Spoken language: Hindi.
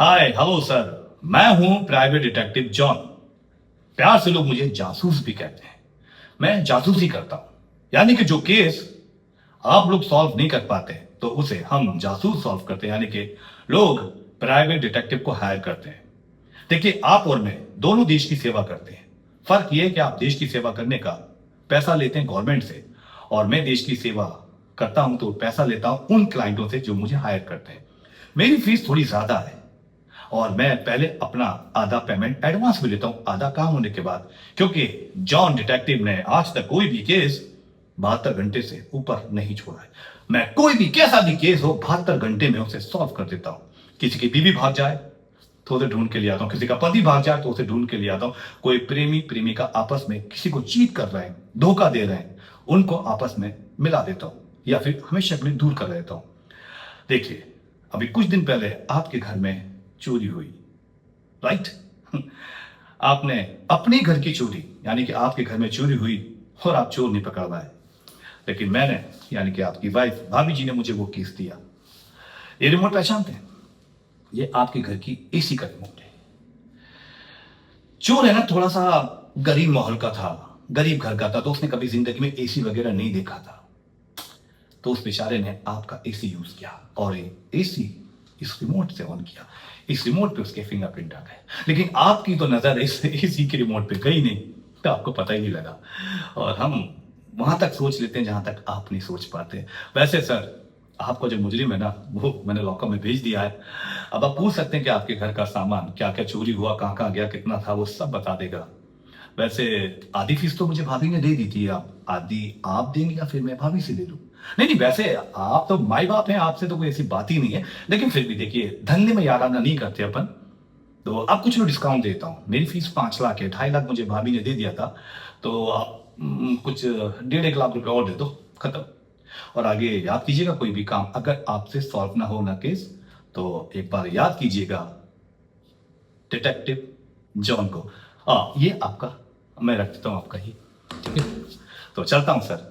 हाय हेलो सर, मैं हूं प्राइवेट डिटेक्टिव जॉन। प्यार से लोग मुझे जासूस भी कहते हैं। मैं जासूसी करता हूं, यानी कि जो केस आप लोग सॉल्व नहीं कर पाते तो उसे हम जासूस सॉल्व करते हैं, यानी कि लोग प्राइवेट डिटेक्टिव को हायर करते हैं। देखिए, आप और मैं दोनों देश की सेवा करते हैं। फर्क यह है कि आप देश की सेवा करने का पैसा लेते हैं गवर्नमेंट से, और मैं देश की सेवा करता हूं तो पैसा लेता हूं उन क्लाइंटों से जो मुझे हायर करते हैं। मेरी फीस थोड़ी ज्यादा है, और मैं पहले अपना आधा पेमेंट एडवांस में लेता हूं, आधा काम होने के बाद, क्योंकि जॉन डिटेक्टिव ने आज तक कोई भी केस 72 घंटे से ऊपर नहीं छोड़ा है। मैं कोई भी कैसा भी केस हो 72 घंटे में उसे सॉल्व कर देता हूं। किसी की बीवी भाग जाए तो उसे ढूंढ के ले आता हूं, किसी का पति भाग जाए तो उसे ढूंढ के ले आता हूं, कोई प्रेमी प्रेमिका आपस में किसी को चीट कर रहे हैं, धोखा दे रहे हैं, उनको आपस में मिला देता हूं, या फिर हमेशा के लिए दूर कर देता हूं। देखिए, अभी कुछ दिन पहले आपके घर में चोरी हुई, राइट? आपने अपने घर की चोरी, यानी कि आपके घर में चोरी हुई और आप चोर नहीं पकड़ पाए, लेकिन मैंने, यानी कि आपकी वाइफ भाभी जी ने मुझे वो केस दिया। ये रिमोट पहचानते हैं? ये आपके घर की एसी का रिमोट है। चोर है ना, थोड़ा सा गरीब माहौल का था, गरीब घर का था, तो उसने कभी जिंदगी में एसी वगैरह नहीं देखा था। तो उस बेचारे ने आपका एसी यूज किया और एसी इस रिमोट से ऑन किया। इस रिमोट पे उसके फिंगरप्रिंट आ गए, लेकिन आपकी तो नजर इस एसी के रिमोट पे गई नहीं, तो आपको पता ही नहीं लगा। और हम वहां तक सोच लेते हैं जहां तक आप नहीं सोच पाते। वैसे सर, आपको जो मुजरिम है ना, वो मैंने लॉकर में भेज दिया है। अब आप पूछ सकते हैं कि आपके घर का सामान क्या क्या चोरी हुआ, कहाँ कहाँ गया, कितना था, वो सब बता देगा। वैसे आधी फीस तो मुझे भाभी ने दे दी थी। आप आधी आप देंगे या फिर मैं भाभी से ले लूं? नहीं नहीं, वैसे आप तो माई बाप हैं, आपसे तो कोई ऐसी बात ही नहीं है, लेकिन फिर भी देखिए, धंधे में याराना नहीं करते अपन, तो आप कुछ लो डिस्काउंट देता हूँ। मेरी फीस 5 लाख है, 2.5 लाख मुझे भाभी ने दे दिया था, तो आप कुछ 1.5 लाख रुपए और दे दो, खत्म। और आगे याद कीजिएगा, कोई भी काम अगर आपसे सॉल्व ना हो ना केस, तो एक बार याद कीजिएगा डिटेक्टिव जॉन को। ये आपका, मैं रख देता हूँ आपका ही, ठीक है? तो चलता हूँ सर।